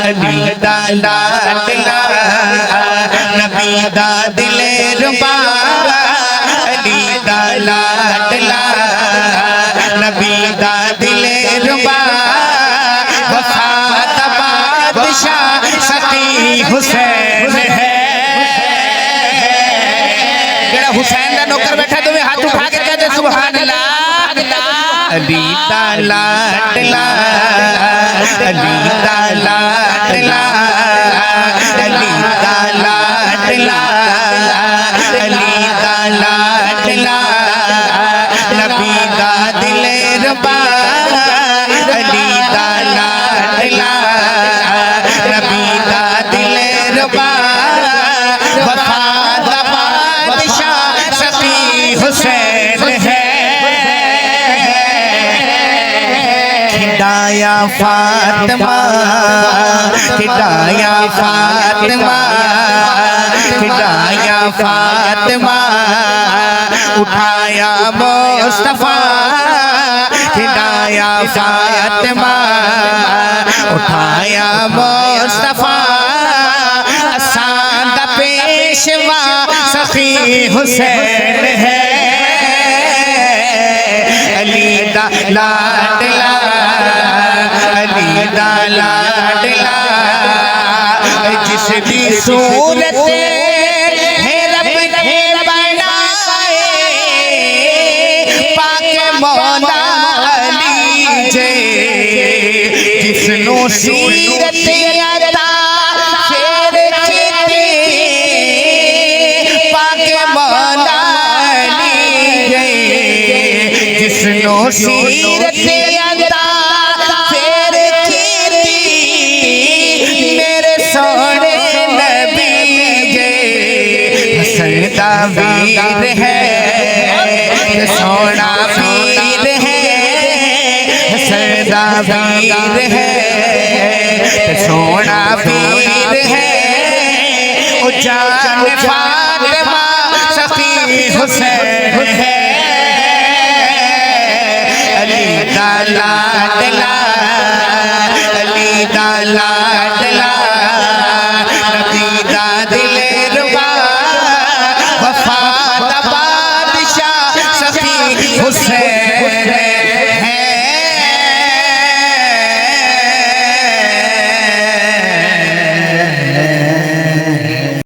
अली दा लाडला नबी दा दिले रुबा अली दा लाडला नबी दा दिले रुबा वफा दा बादशाह सती हुसैन है। जेड़ा हुसैन दा नौकर बैठा तुम्हें हाथ उठा के कहते सुभान अल्लाह। अली दा लाडला अली दा लाडला अली दा लाडला अली दा लाडला नबी दा दिले रुबा अली दा लाडला नबी दा दिले रुबा वफा दा बादशाह सती हुसैन है। खिदाया फातिमा खिदाया फातिमा खिदाया फातिमा उठाया मुस्तफा खिदाया फातिमा उठाया मुस्तफा आसान दा पेशवा सखी हुसैन है। अली दा लाडला अली दा लाडला जिसकी सूरत है रब ने बनाए पाके मौला अली जे जिसनो सीरत अता फेर चीते पाके मौला अली जे जिसनो सीरत अता फेर चीती मेरे सोने नबी जे हसन दा वीर है सोना वीर है हसन दा वीर है सोना वीर है ओ जान फातिमा सखी हुसैन है। अली दा